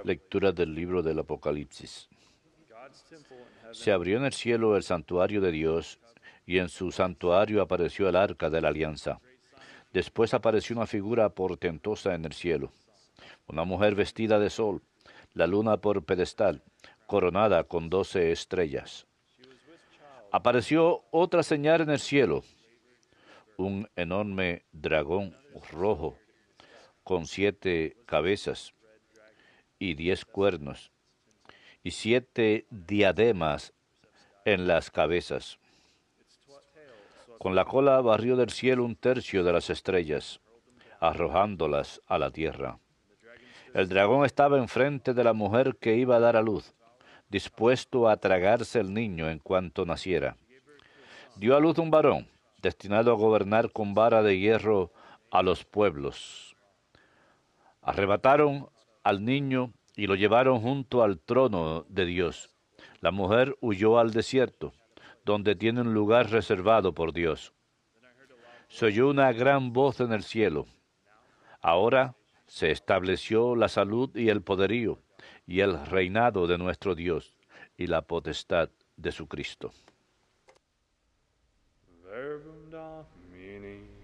Lectura del libro del Apocalipsis. Se abrió en el cielo el santuario de Dios, y en su santuario apareció el arca de la alianza. Después apareció una figura portentosa en el cielo, una mujer vestida de sol, la luna por pedestal, coronada con 12 estrellas. Apareció otra señal en el cielo, un enorme dragón rojo, con 7 cabezas y 10 cuernos, y 7 diademas en las cabezas. Con la cola barrió del cielo un tercio de las estrellas, arrojándolas a la tierra. El dragón estaba enfrente de la mujer que iba a dar a luz, dispuesto a tragarse el niño en cuanto naciera. Dio a luz un varón, destinado a gobernar con vara de hierro a los pueblos. Arrebataron al niño y lo llevaron junto al trono de Dios. La mujer huyó al desierto, donde tiene un lugar reservado por Dios. Se oyó una gran voz en el cielo. Ahora se estableció la salud y el poderío, y el reinado de nuestro Dios, y la potestad de su Cristo. Verbum Domini.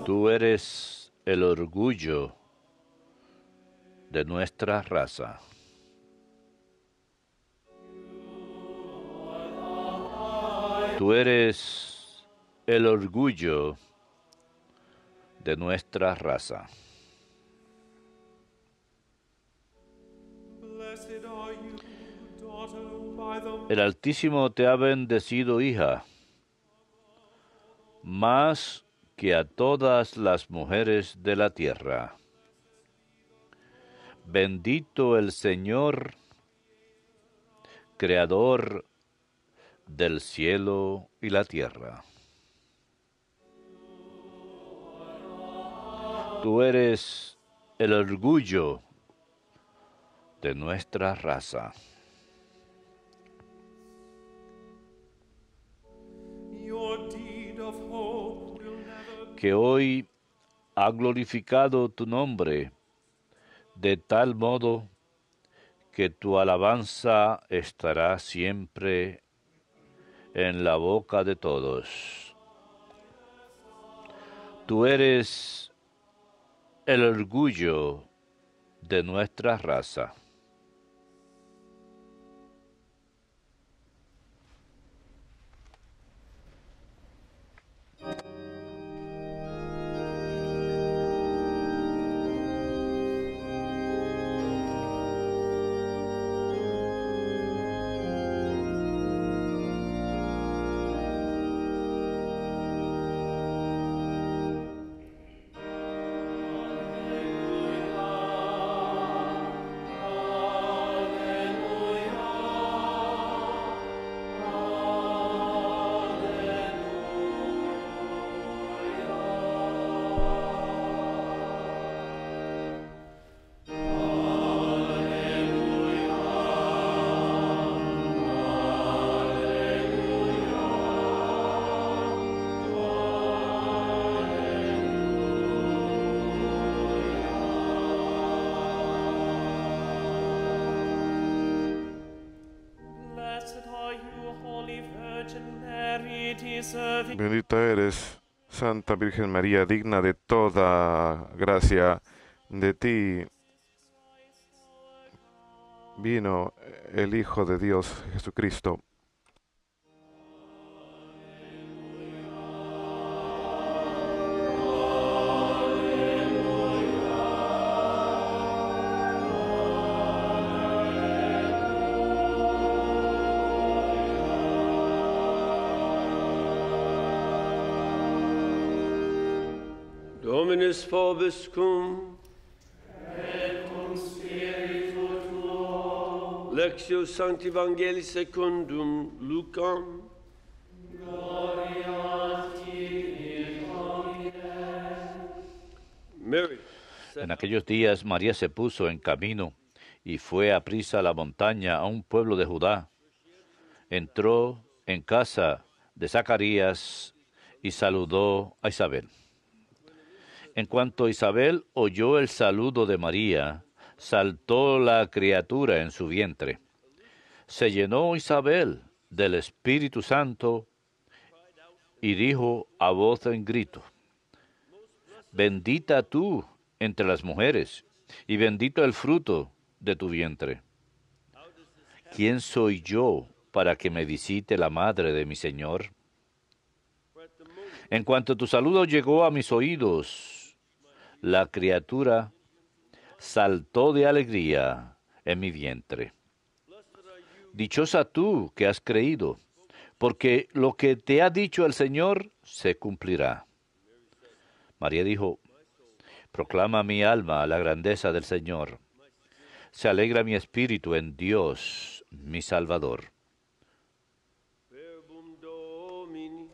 Tú eres el orgullo de nuestra raza. Tú eres el orgullo de nuestra raza. El Altísimo te ha bendecido, hija, más que a todas las mujeres de la tierra. Bendito el Señor, Creador del cielo y la tierra. Tú eres el orgullo de nuestra raza. Que hoy ha glorificado tu nombre de tal modo que tu alabanza estará siempre en la boca de todos. Tú eres el orgullo de nuestra raza. Bendita eres, Santa Virgen María, digna de toda gracia. De ti vino el Hijo de Dios, Jesucristo. Dominus vobiscum. Et cum spiritu tuo. Lectio Sancti Evangelii secundum Lucam. Mary. En aquellos días María se puso en camino y fue aprisa a la montaña a un pueblo de Judá. Entró en casa de Zacarías y saludó a Isabel. En cuanto Isabel oyó el saludo de María, saltó la criatura en su vientre. Se llenó Isabel del Espíritu Santo y dijo a voz en grito: Bendita tú entre las mujeres, y bendito el fruto de tu vientre. ¿Quién soy yo para que me visite la madre de mi Señor? En cuanto tu saludo llegó a mis oídos, la criatura saltó de alegría en mi vientre. Dichosa tú que has creído, porque lo que te ha dicho el Señor se cumplirá. María dijo: Proclama mi alma la grandeza del Señor. Se alegra mi espíritu en Dios, mi Salvador. Verbum Domini.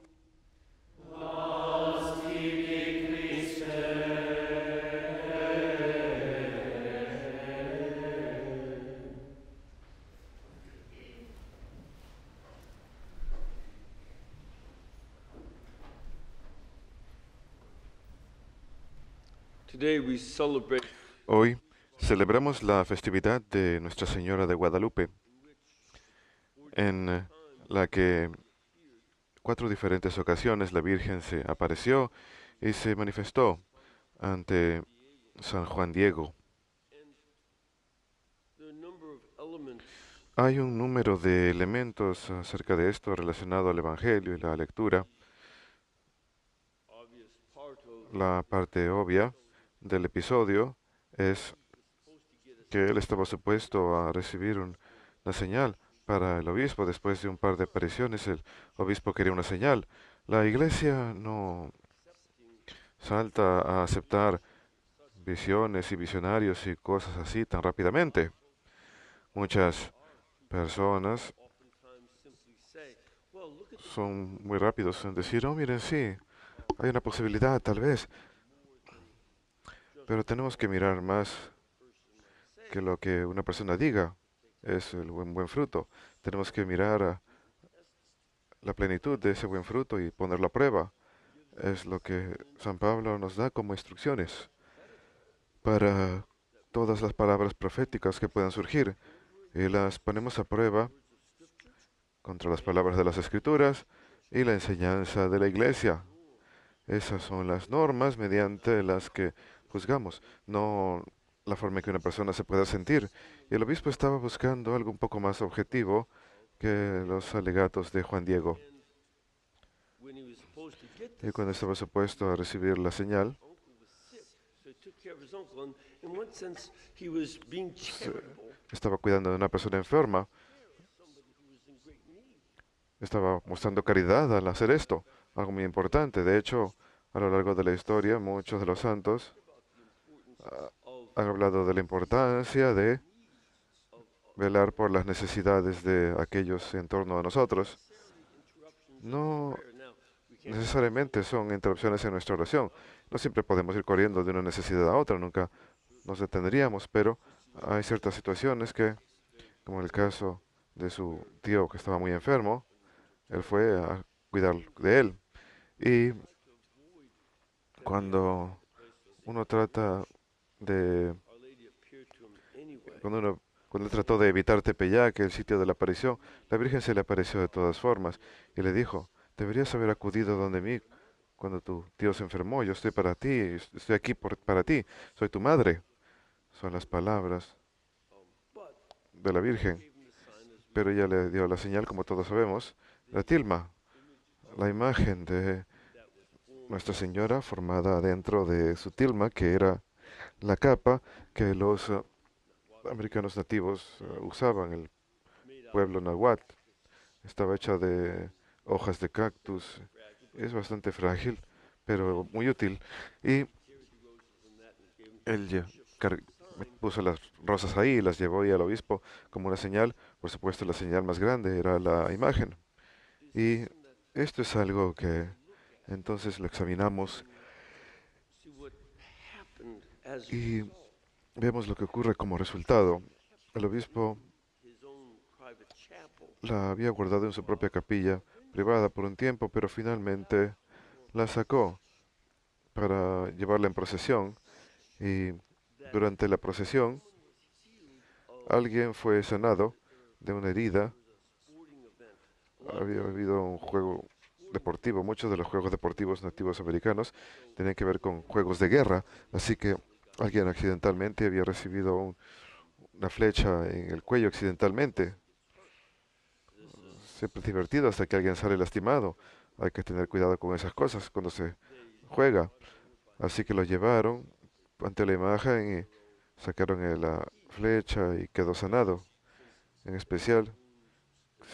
Today we celebrate Hoy celebramos la festividad de Nuestra Señora de Guadalupe, en la que 4 diferentes ocasiones la Virgen se apareció y se manifestó ante San Juan Diego. the number of elements Hay un número de elementos acerca de esto relacionado al Evangelio y la lectura. obvious part of La parte obvia del episodio es que él estaba supuesto a recibir una señal para el obispo. Después de un par de apariciones, el obispo quería una señal. La iglesia no salta a aceptar visiones y visionarios y cosas así tan rápidamente. Muchas personas oftentimes simply say, well, look at the son muy rápidos en decir: oh, miren, sí, hay una posibilidad, tal vez. Pero tenemos que mirar más que lo que una persona diga es el buen fruto. Tenemos que mirar a la plenitud de ese buen fruto y ponerlo a prueba. Es lo que San Pablo nos da como instrucciones para todas las palabras proféticas que puedan surgir, y las ponemos a prueba contra las palabras de las Escrituras y la enseñanza de la Iglesia. Esas son las normas mediante las que juzgamos, no la forma en que una persona se pueda sentir. Y el obispo estaba buscando algo un poco más objetivo que los alegatos de Juan Diego. when he was supposed to get Y this, cuando estaba supuesto a recibir la señal, uncle was sick, so he took care of his uncle, and in one sense he was being charitable, estaba cuidando de una persona enferma, somebody who was in great need. estaba mostrando caridad al hacer esto, algo muy importante. De hecho, a lo largo de la historia, muchos de los santos han hablado de la importancia de velar por las necesidades de aquellos en torno a nosotros. No Now, we can't necesariamente son interrupciones en nuestra oración. No siempre podemos ir corriendo de una necesidad a otra, nunca nos detendríamos, pero hay ciertas situaciones que, como el caso de su tío que estaba muy enfermo, él fue a cuidar de él. Y cuando uno trata de, Our Lady appeared to him anyway. cuando él trató de evitar Tepeyac, el sitio de la aparición, la Virgen se le apareció de todas formas y le dijo: deberías haber acudido donde mí cuando tu tío se enfermó. Yo estoy para ti, estoy aquí para ti, soy tu madre. Son las palabras But de la Virgen. gave him the sign as Pero ella le dio la señal, como todos sabemos, la tilma, la imagen de Nuestra Señora formada dentro de su tilma, que era la capa que los americanos nativos usaban, el pueblo náhuatl. Estaba hecha de hojas de cactus, es bastante frágil, pero muy útil. Y él puso las rosas ahí y las llevó ahí al obispo como una señal. Por supuesto, la señal más grande era la imagen. Y esto es algo que entonces lo examinamos see what happened as a y result. vemos lo que ocurre como resultado. El obispo His own private chapel. la había guardado en su propia capilla privada por un tiempo, pero finalmente la sacó para llevarla en procesión y That durante la procesión someone was healed of alguien fue sanado de una herida. there was a sporting event. A lot of Había those habido un juego deportivo. Muchos de los juegos deportivos nativos americanos tenían que ver con juegos de guerra, así que alguien accidentalmente había recibido una flecha en el cuello accidentalmente. this is Siempre es divertido hasta que alguien sale lastimado. Hay que tener cuidado con esas cosas cuando se they juega. Así que lo llevaron ante la imagen y sacaron la flecha y quedó sanado. En especial,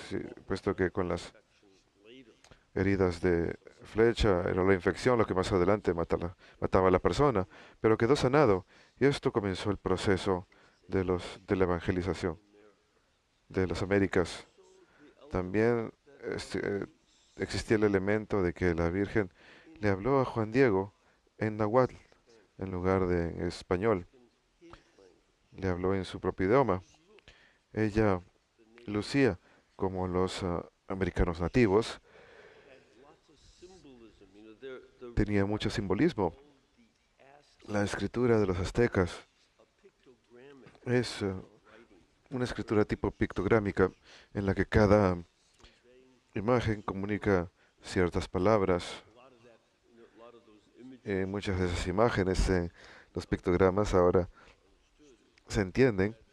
sí, puesto que con las infection later. heridas de flecha era la infección lo que más adelante mataba a la persona, pero quedó sanado. Y esto comenzó el proceso de la evangelización de las Américas. También este, existía el elemento de que la Virgen le habló a Juan Diego en náhuatl en lugar de en español. Le habló en su propio idioma. Ella lucía como los americanos nativos, Had lots of symbolism. You know, the tenía mucho simbolismo. called the La Aztec, escritura de los aztecas a pictogrammic es writing, una escritura tipo pictográmica en la que cada conveying imagen comunica ciertas palabras. a lot of that. You know, a lot of those images Muchas de esas imágenes, los pictogramas ahora understood. se entienden. Have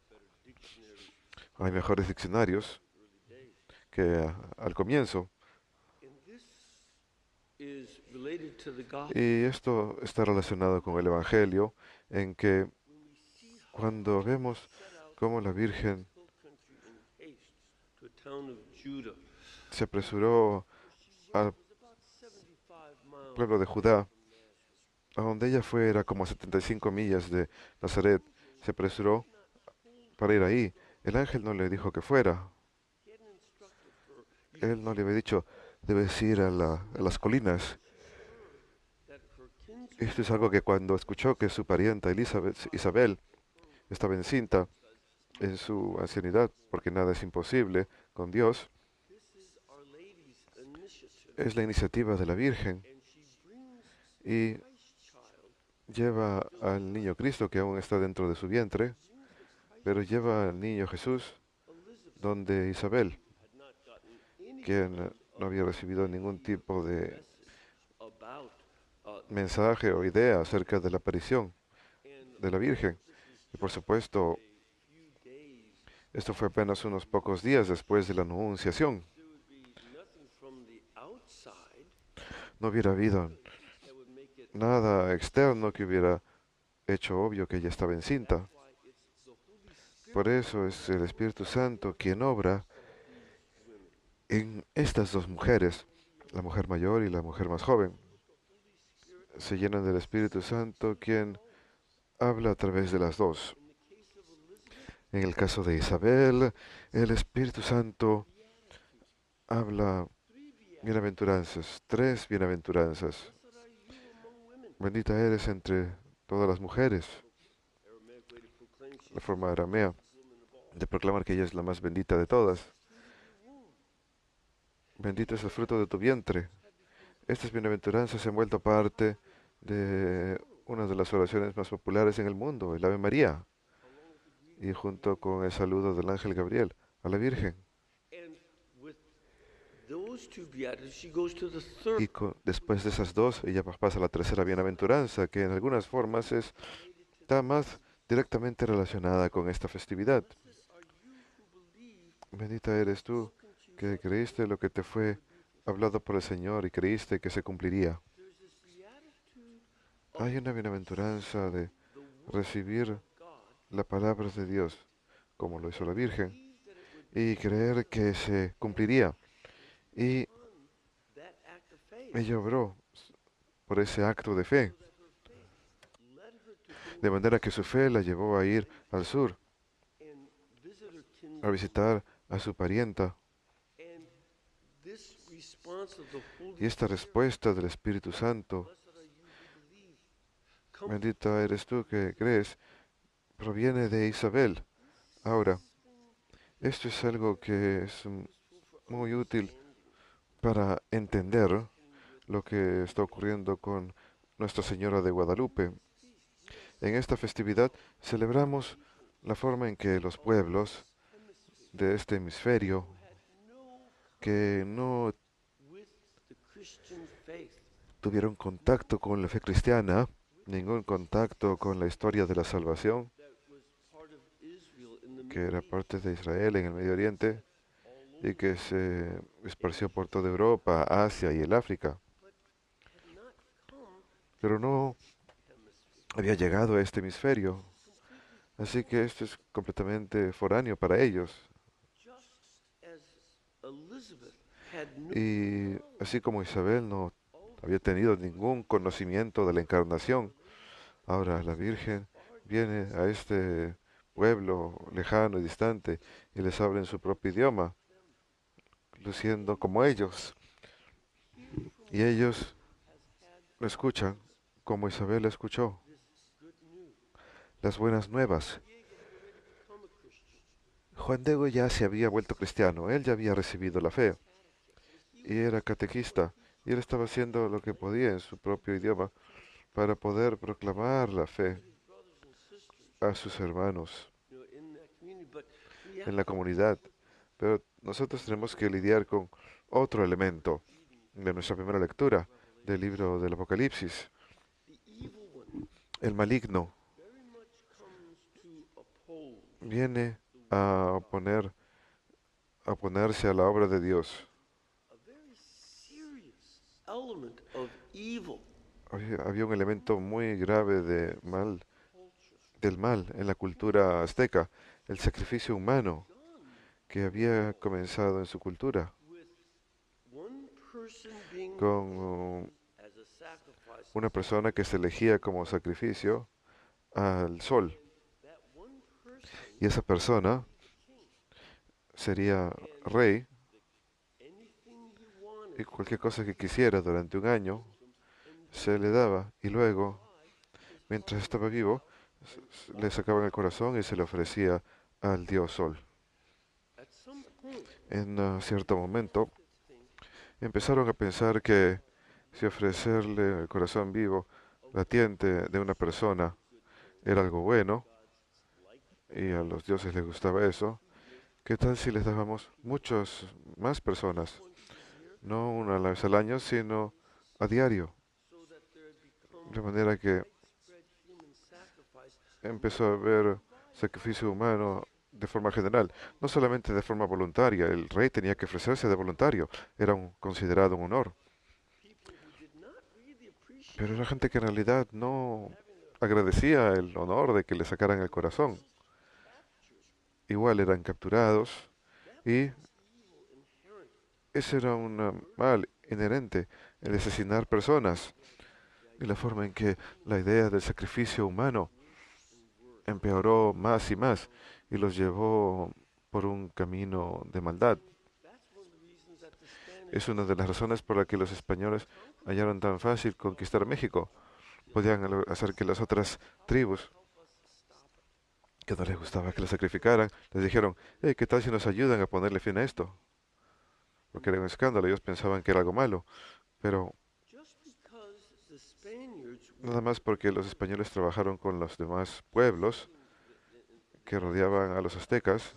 better dictionaries Hay mejores diccionarios early days. que al comienzo. And this is related to the gospel. Y esto está relacionado con el Evangelio, en que When we see how cuando vemos set out cómo la Virgen hill country in haste to a town of Judah, se apresuró al it was about 75 miles pueblo de Judá, a donde ella fue era como 75 millas de Nazaret, se apresuró para ir ahí. El ángel no le dijo que fuera. He hadn't instructed her. Él no le había dicho, debes ir a las colinas. That her kinswoman Esto es algo que cuando escuchó que su parienta Isabel estaba encinta en su ancianidad, porque nada es imposible con Dios, this is Our Lady's initiative. es la iniciativa de la Virgen And she brings y the Christ child, lleva al niño Cristo que aún está dentro de su vientre, brings the Christ pero lleva al niño Jesús Elizabeth, donde Isabel, had not gotten any quien kind no había recibido ningún tipo de message about mensaje o idea acerca de la aparición and de la Virgen. Y por supuesto, a few days esto fue apenas unos pocos días después de la anunciación. there would be nothing from the outside No hubiera habido that would make it nada externo que hubiera hecho obvio que ella estaba encinta. why it's the Holy Spirit Por eso es el Espíritu Santo quien obra women. en estas dos mujeres, la mujer mayor y la mujer más joven. Se llenan del Espíritu Santo quien habla a través de las dos. In the case of Elizabeth, En el caso de Isabel, el Espíritu Santo habla bienaventuranzas, tres bienaventuranzas. blessed are you among women. Bendita eres entre todas las mujeres. Aramaic way to proclaim she's La forma aramea the woman of all. de proclamar que ella es la más bendita de todas. Fruit of your womb. Bendito es el fruto de tu vientre. Estas bienaventuranzas se han vuelto parte de una de las oraciones más populares en el mundo, el Ave María, Along with the Greek y junto con el saludo del ángel Gabriel a la Virgen. and with those two beatitudes, she goes to the third. Y después de esas dos, ella pasa a la tercera bienaventuranza, que en algunas formas está más directamente relacionada con esta festividad. Blessed are you who believe, Bendita eres tú, spoken to you. que creíste lo que te fue hablado por el Señor y creíste que se cumpliría. There's this beatitude Hay una bienaventuranza de the word recibir of God. la palabra de Dios, como lo hizo la Virgen, Believe that it would y creer que se cumpliría. Y fund that act of faith. ella obró por ese acto de fe. So that her faith led her to de manera que su fe la llevó a ir al sur, and visit her a kinsman. visitar a su parienta. And this response of the Holy Y esta Spirit, respuesta del Espíritu Santo, blessed are you who believe, comes bendita eres tú que crees, proviene de Isabel. Ahora, esto es algo que es muy útil para entender lo que está ocurriendo con Nuestra Señora de Guadalupe. En esta festividad celebramos la forma en que los pueblos de este hemisferio que no with the Christian faith. tuvieron contacto con la fe cristiana, ningún contacto con la historia de la salvación, That was part of Israel in the que Middle era East, parte de Israel en el Medio Oriente all y over, que se esparció por toda Europa, Asia y el África, had not come pero no hemisphere. había llegado a este hemisferio. Completely, Así que esto es completamente foráneo para ellos. just as Elizabeth had no Y así como Isabel no había tenido ningún conocimiento de la encarnación, ahora la Virgen viene a este pueblo lejano y distante y les habla en su propio idioma, luciendo como ellos. Y ellos lo escuchan como Isabel la escuchó, this good news. las buenas nuevas. Diego had already become a Christian. Juan Diego ya se había vuelto cristiano, él ya había recibido la fe y era catequista, y él estaba haciendo lo que podía en su propio idioma para poder proclamar la fe His brothers and sisters, a sus hermanos in that community, but we have en la comunidad. Pero nosotros tenemos que lidiar con otro elemento de nuestra primera lectura del libro del Apocalipsis. the evil one El maligno very much comes to oppose viene a oponerse a la obra de Dios. a very serious element of evil Había un elemento muy grave culture del mal en la cultura azteca, el sacrificio humano done que había comenzado en su cultura, with one person being con as a sacrifice. una persona que se elegía como sacrificio al sol. That one person Y esa persona sería rey anything he wanted y cualquier cosa que quisiera durante un año se le daba. Y luego, mientras estaba vivo, le sacaban el corazón y se le ofrecía al dios sol. at some point En cierto momento empezaron a pensar que si ofrecerle el corazón vivo, latiente de una persona, era algo bueno, y a los dioses les gustaba eso, ¿qué tal si les dábamos muchas más personas? No una vez al año, sino a diario. so that there had become De manera que spread human sacrifice empezó a haber sacrificio humano de forma general, no solamente de forma voluntaria. El rey tenía que ofrecerse de voluntario, era considerado un honor. people who did not really appreciate Pero era gente que en realidad no agradecía el honor de que le sacaran el corazón. Igual eran capturados y ese era un mal inherente, el asesinar personas. Y la forma en que la idea del sacrificio humano empeoró más y más y los llevó por un camino de maldad. that's one of the reasons that the Spanish Es una de las razones por las que los españoles hallaron tan fácil conquistar México. Podían hacer que las otras tribus que no les gustaba que les sacrificaran, les dijeron, hey, ¿qué tal si nos ayudan a ponerle fin a esto? Porque era un escándalo, ellos pensaban que era algo malo, pero just because the Spaniards nada más porque los españoles trabajaron con los demás pueblos que rodeaban a los aztecas,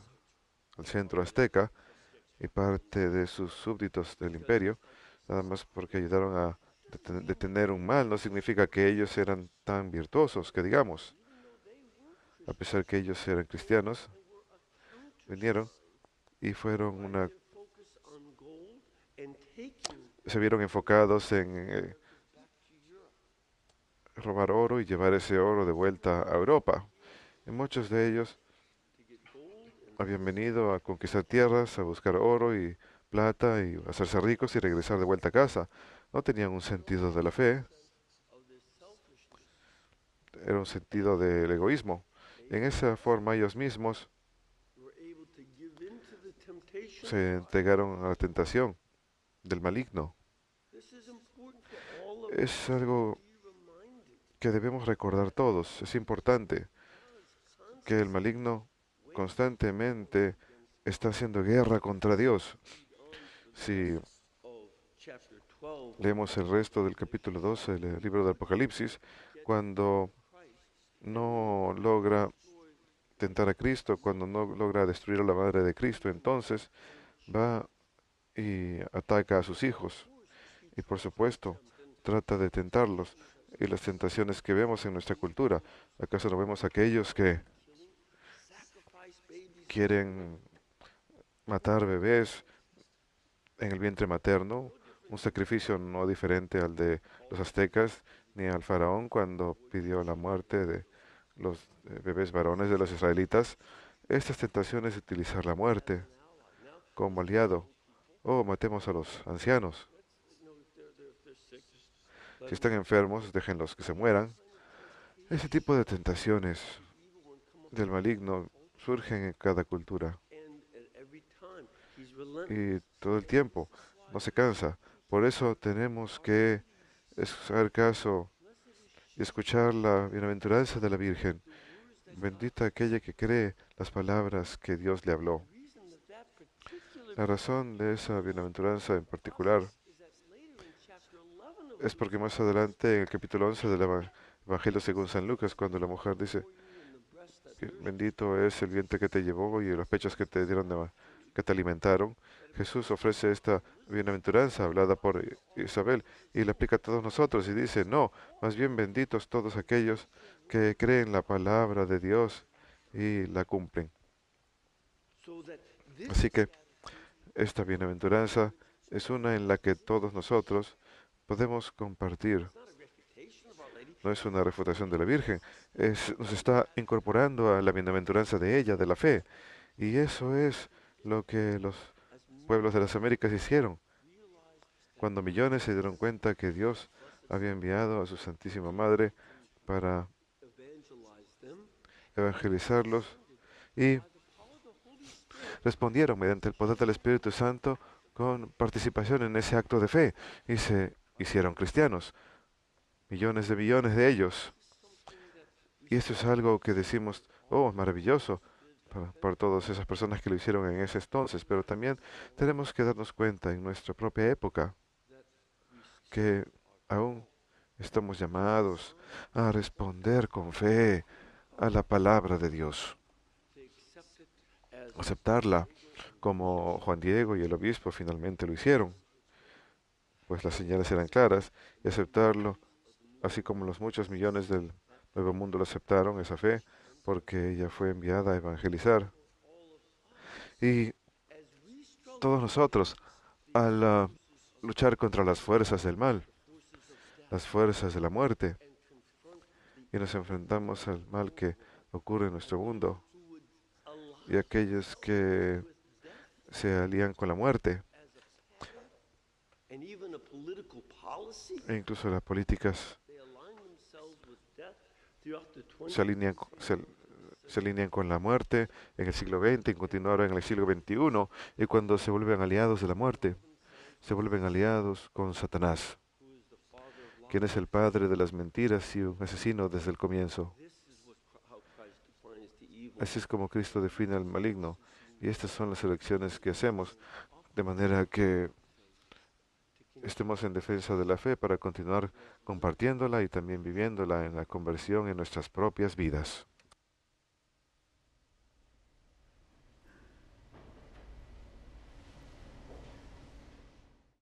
al centro azteca y parte de sus súbditos del imperio, nada más porque ayudaron a detener un mal, no significa que ellos eran tan virtuosos, que digamos, a pesar que ellos eran cristianos, vinieron y fueron focus on gold and taking se vieron enfocados en back to Europe. robar oro y llevar ese oro de vuelta a Europa. Y muchos de ellos To get gold and habían venido a conquistar tierras, a buscar oro y plata y hacerse ricos y regresar de vuelta a casa. No tenían un sentido de la fe, of their selfishness era un sentido del egoísmo. En esa forma ellos mismos were able to give in to the temptation of se life. entregaron a la tentación del maligno. This is important for all of us Es algo to be reminded. que debemos recordar todos. Es importante que el Constantly maligno constantemente está haciendo guerra contra Dios. Si of chapter 12, leemos el resto del capítulo 12 del libro del Apocalipsis, cuando Christ no logra tentar a Cristo, cuando no logra destruir a la madre de Cristo, entonces va y ataca a sus hijos. Y por supuesto, trata de tentarlos. Y las tentaciones que vemos en nuestra cultura, ¿acaso no vemos aquellos que sacrifice babies quieren matar bebés en el vientre materno? Un sacrificio no diferente al de los aztecas ni al faraón cuando pidió la muerte de los bebés varones de los israelitas. Estas tentaciones de utilizar la muerte como aliado. Oh, matemos a los ancianos. they're sick. Si están enfermos, déjenlos que se mueran. Ese tipo de tentaciones del maligno surgen en cada cultura And at every time, he's relentless. y todo el tiempo. No se cansa. Por eso tenemos que hacer caso y escuchar la bienaventuranza de la Virgen. Bendita aquella que cree las palabras que Dios le habló. The reason that that particular La razón de esa bienaventuranza en particular is that later in chapter 11 of es porque más adelante en el capítulo 11 del Evangelio según San Lucas, cuando la mujer dice, for you and the breast that que nourished bendito es el vientre que te llevó y los pechos que te dieron que te alimentaron. Jesús ofrece esta bienaventuranza hablada por Isabel y la aplica a todos nosotros y dice, no, más bien benditos todos aquellos que creen la palabra de Dios y la cumplen. so that this Así que esta bienaventuranza es una en la que todos nosotros podemos compartir. is not a refutation of Our Lady. No es una refutación de la Virgen, nos está incorporando a la bienaventuranza de ella, de la fe. Y eso es lo que los As pueblos de las Américas hicieron, cuando millones se dieron cuenta que Dios había enviado a su Santísima Madre para evangelize them evangelizarlos y by the power of the Holy Spirit. respondieron mediante el poder del Espíritu Santo con participación en ese acto de fe y se hicieron cristianos, millones de ellos. Y esto es algo que decimos, oh, maravilloso para todas esas personas que lo hicieron en ese entonces, pero también tenemos que darnos cuenta en nuestra propia época que aún estamos llamados a responder con fe a la palabra de Dios, To accept it as aceptarla como Juan Diego y el obispo finalmente lo hicieron, pues las señales eran claras, y aceptarlo, así como los muchos millones del Nuevo Mundo lo aceptaron, esa fe, porque ella fue enviada a evangelizar. Y as we struggle todos nosotros, al luchar contra las fuerzas del mal, forces of death las fuerzas de la muerte, and confront the y nos enfrentamos al mal que ocurre en nuestro mundo, who would align y aquellos que with death se alían con la muerte, as a pattern and even a political policy. e incluso las políticas They align themselves with death throughout the 20th se alinean, se alinean con la muerte en el siglo XX y continuaron en el siglo XXI, y cuando se vuelven aliados de la muerte, se vuelven aliados con Satanás, who is the father of quien lies. es el padre de las mentiras y un asesino desde el comienzo. This is how Christ defines the evil. Así es como Cristo define al maligno, y estas son las elecciones que hacemos, de manera que estemos en defensa de la fe para continuar compartiéndola y también viviéndola en la conversión en nuestras propias vidas.